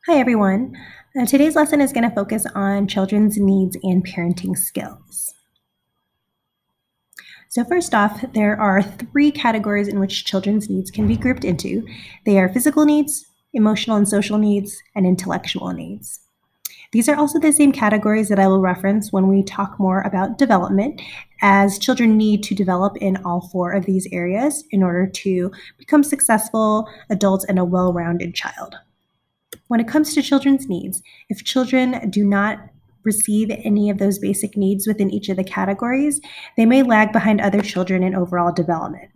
Hi, everyone. Today's lesson is going to focus on children's needs and parenting skills. So, first off, there are three categories in which children's needs can be grouped into. They are physical needs, emotional and social needs, and intellectual needs. These are also the same categories that I will reference when we talk more about development, as children need to develop in all four of these areas in order to become successful adults and a well-rounded child. When it comes to children's needs, if children do not receive any of those basic needs within each of the categories, they may lag behind other children in overall development.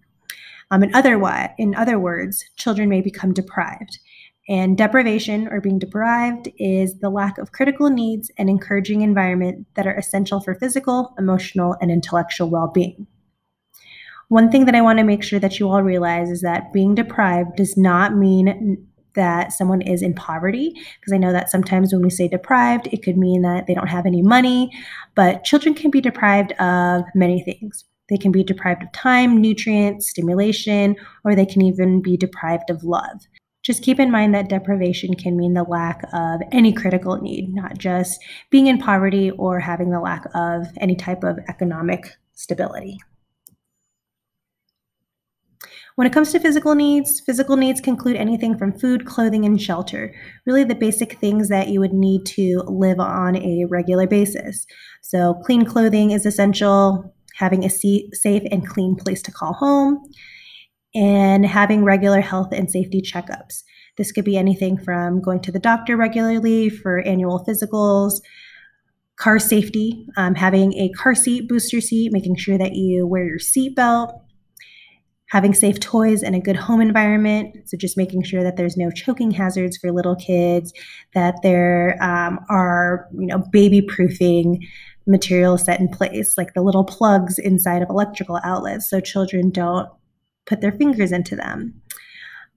In other words, children may become deprived. And deprivation or being deprived is the lack of critical needs and encouraging environment that are essential for physical, emotional, and intellectual well-being. One thing that I want to make sure that you all realize is that being deprived does not mean that someone is in poverty, because I know that sometimes when we say deprived, it could mean that they don't have any money, but children can be deprived of many things. They can be deprived of time, nutrients, stimulation, or they can even be deprived of love. Just keep in mind that deprivation can mean the lack of any critical need, not just being in poverty or having the lack of any type of economic stability. When it comes to physical needs can include anything from food, clothing, and shelter. Really the basic things that you would need to live on a regular basis. So clean clothing is essential, having a safe and clean place to call home, and having regular health and safety checkups. This could be anything from going to the doctor regularly for annual physicals, car safety, having a car seat, booster seat, making sure that you wear your seatbelt, having safe toys and a good home environment. So just making sure that there's no choking hazards for little kids, that there are, baby-proofing materials set in place, like the little plugs inside of electrical outlets so children don't put their fingers into them.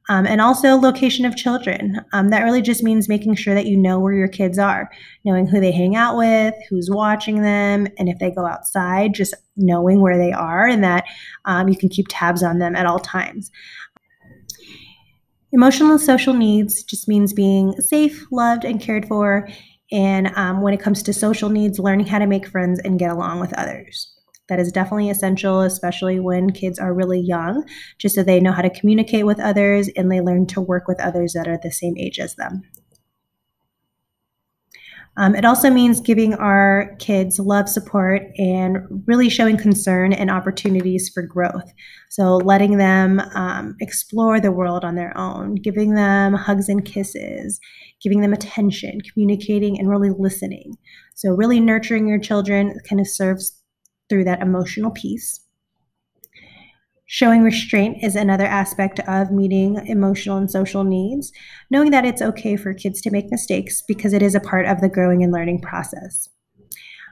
And also location of children. That really just means making sure that you know where your kids are, knowing who they hang out with, who's watching them, and if they go outside, just knowing where they are and that you can keep tabs on them at all times. Emotional and social needs just means being safe, loved, and cared for. And when it comes to social needs, learning how to make friends and get along with others. That is definitely essential, especially when kids are really young, just so they know how to communicate with others and they learn to work with others that are the same age as them. It also means giving our kids love, support, and really showing concern and opportunities for growth. So letting them explore the world on their own, giving them hugs and kisses, giving them attention, communicating, and really listening. So really nurturing your children kind of serves through that emotional piece. Showing restraint is another aspect of meeting emotional and social needs, knowing that it's okay for kids to make mistakes because it is a part of the growing and learning process.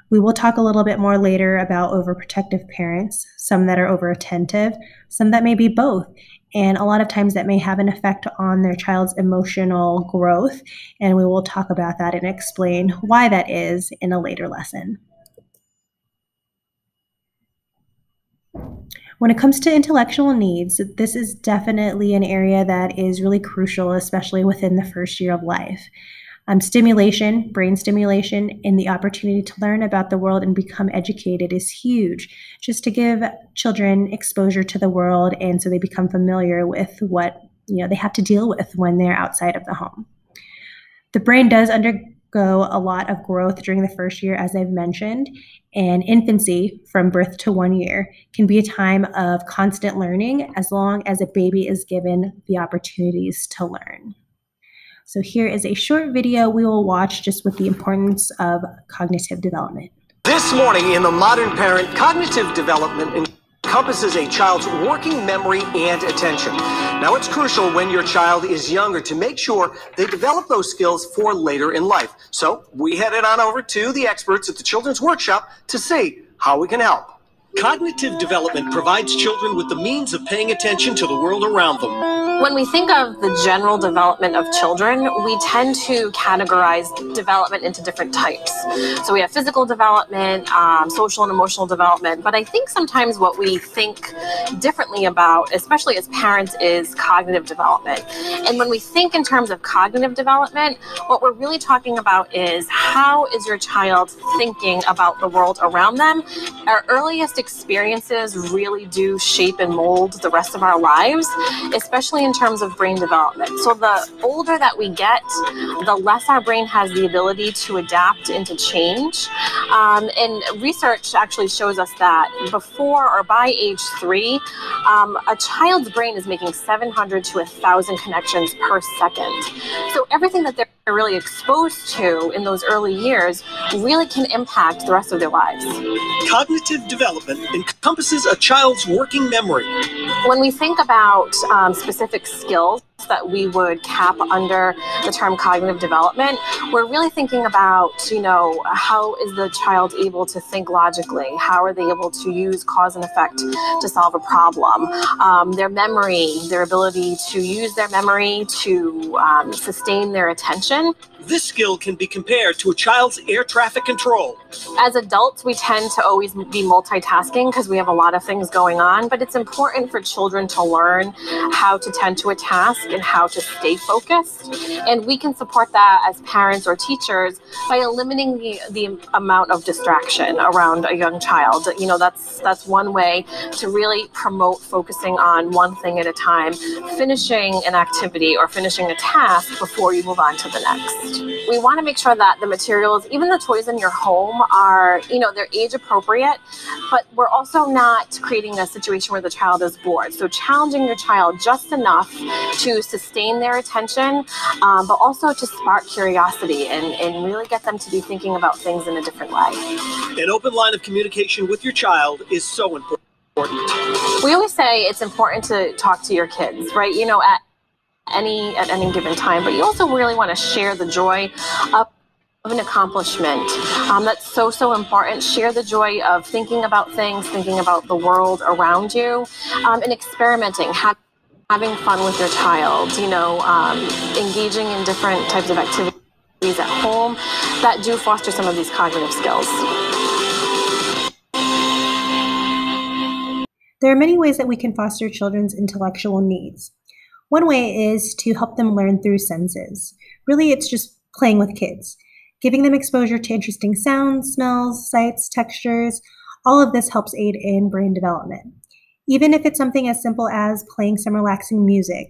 We will talk a little bit more later about overprotective parents, some that are overattentive, some that may be both, and a lot of times that may have an effect on their child's emotional growth, and we will talk about that and explain why that is in a later lesson. When it comes to intellectual needs, this is definitely an area that is really crucial, especially within the first year of life. Stimulation, brain stimulation, and the opportunity to learn about the world and become educated is huge, just to give children exposure to the world and so they become familiar with what they have to deal with when they're outside of the home. The brain does undergo a lot of growth during the first year, as I've mentioned, and infancy, from birth to 1 year, can be a time of constant learning as long as a baby is given the opportunities to learn. So here is a short video we will watch just with the importance of cognitive development. This morning in The Modern Parent, cognitive development encompasses a child's working memory and attention. Now, it's crucial when your child is younger to make sure they develop those skills for later in life. So we headed on over to the experts at the Children's Workshop to see how we can help. Cognitive development provides children with the means of paying attention to the world around them. When we think of the general development of children, we tend to categorize development into different types. So we have physical development, social and emotional development, but I think sometimes what we think differently about, especially as parents, is cognitive development. And when we think in terms of cognitive development, what we're really talking about is how is your child thinking about the world around them. Our earliest experiences really do shape and mold the rest of our lives, especially in terms of brain development. So the older that we get, the less our brain has the ability to adapt and to change. And research actually shows us that before or by age 3, a child's brain is making 700 to 1,000 connections per second. So everything that they're really exposed to in those early years really can impact the rest of their lives. Cognitive development encompasses a child's working memory. When we think about specific skills that we would cap under the term cognitive development, we're really thinking about, how is the child able to think logically? How are they able to use cause and effect to solve a problem? Their memory, their ability to use their memory to sustain their attention. This skill can be compared to a child's air traffic control. As adults, we tend to always be multitasking because we have a lot of things going on, but it's important for children to learn how to tend to a task and how to stay focused. And we can support that as parents or teachers by eliminating the amount of distraction around a young child. That's one way to really promote focusing on one thing at a time, finishing an activity or finishing a task before you move on to the next. We want to make sure that the materials, even the toys in your home, are, they're age appropriate, but we're also not creating a situation where the child is bored. So challenging your child just enough to sustain their attention, but also to spark curiosity and really get them to be thinking about things in a different way. An open line of communication with your child is so important. We always say it's important to talk to your kids, right? At any given time, but you also really want to share the joy of an accomplishment. That's so important. Share the joy of thinking about things, thinking about the world around you, and experimenting, having fun with your child, engaging in different types of activities at home that do foster some of these cognitive skills. There are many ways that we can foster children's intellectual needs. One way is to help them learn through senses. Really, it's just playing with kids, giving them exposure to interesting sounds, smells, sights, textures. All of this helps aid in brain development. Even if it's something as simple as playing some relaxing music,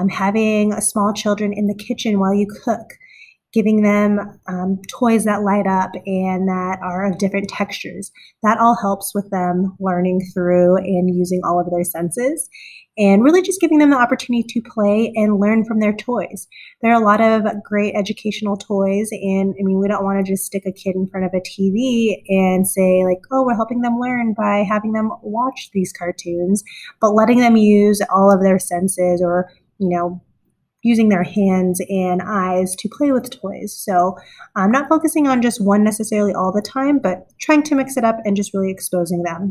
having small children in the kitchen while you cook, giving them toys that light up and that are of different textures. That all helps with them learning through and using all of their senses, and really just giving them the opportunity to play and learn from their toys. There are a lot of great educational toys, and we don't want to just stick a kid in front of a TV and say we're helping them learn by having them watch these cartoons, but letting them use all of their senses, or using their hands and eyes to play with toys. So I'm not focusing on just one necessarily all the time, but trying to mix it up and just really exposing them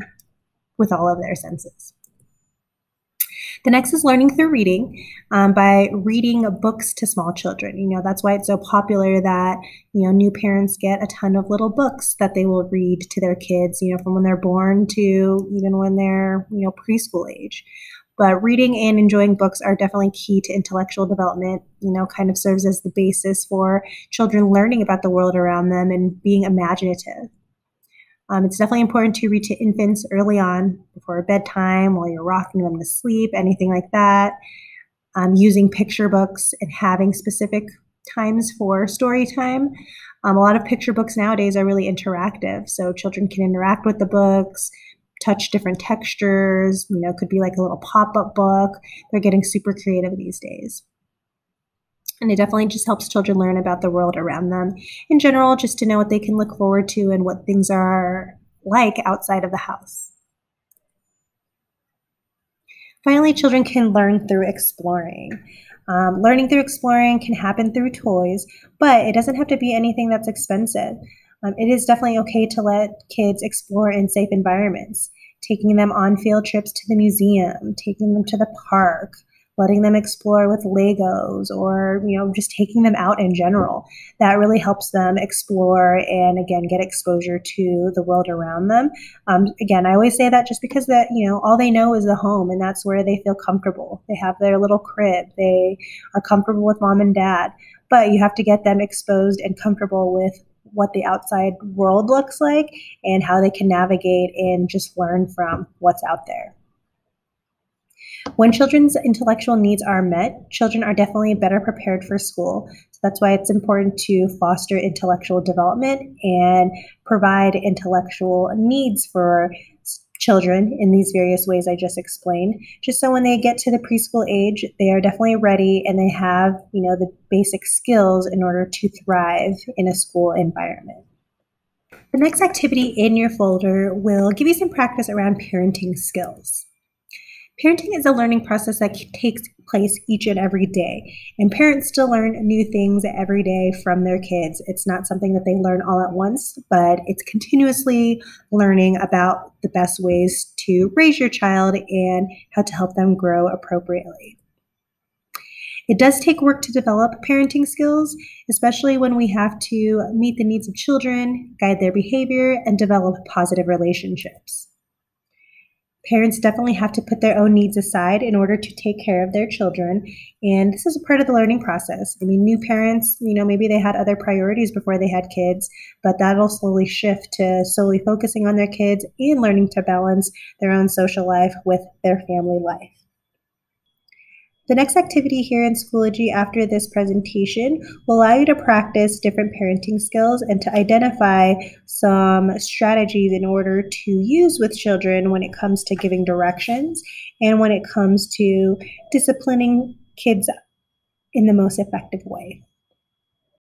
with all of their senses. The next is learning through reading, by reading books to small children. That's why it's so popular that, new parents get a ton of little books that they will read to their kids, from when they're born to even when they're, preschool age. But reading and enjoying books are definitely key to intellectual development, kind of serves as the basis for children learning about the world around them and being imaginative. It's definitely important to read to infants early on, before bedtime, while you're rocking them to sleep, anything like that. Using picture books and having specific times for story time. A lot of picture books nowadays are really interactive, so children can interact with the books, touch different textures, could be like a little pop-up book. They're getting super creative these days. And it definitely just helps children learn about the world around them in general, just to know what they can look forward to and what things are like outside of the house. Finally, children can learn through exploring. Learning through exploring can happen through toys, but it doesn't have to be anything that's expensive. It is definitely okay to let kids explore in safe environments. taking them on field trips to the museum, taking them to the park, letting them explore with Legos, or, just taking them out in general. That really helps them explore and, again, get exposure to the world around them. Again, I always say that just because that, all they know is the home, and that's where they feel comfortable. They have their little crib. They are comfortable with mom and dad, but you have to get them exposed and comfortable with what the outside world looks like and how they can navigate and just learn from what's out there. When children's intellectual needs are met, children are definitely better prepared for school. So that's why it's important to foster intellectual development and provide intellectual needs for children in these various ways I just explained, just so when they get to the preschool age, they are definitely ready and they have, the basic skills in order to thrive in a school environment. The next activity in your folder will give you some practice around parenting skills. Parenting is a learning process that takes place each and every day, and parents still learn new things every day from their kids. It's not something that they learn all at once, but it's continuously learning about the best ways to raise your child and how to help them grow appropriately. It does take work to develop parenting skills, especially when we have to meet the needs of children, guide their behavior, and develop positive relationships. Parents definitely have to put their own needs aside in order to take care of their children, and this is a part of the learning process. New parents, maybe they had other priorities before they had kids, but that'll slowly shift to solely focusing on their kids and learning to balance their own social life with their family life. The next activity here in Schoology after this presentation will allow you to practice different parenting skills and to identify some strategies in order to use with children when it comes to giving directions and when it comes to disciplining kids in the most effective way.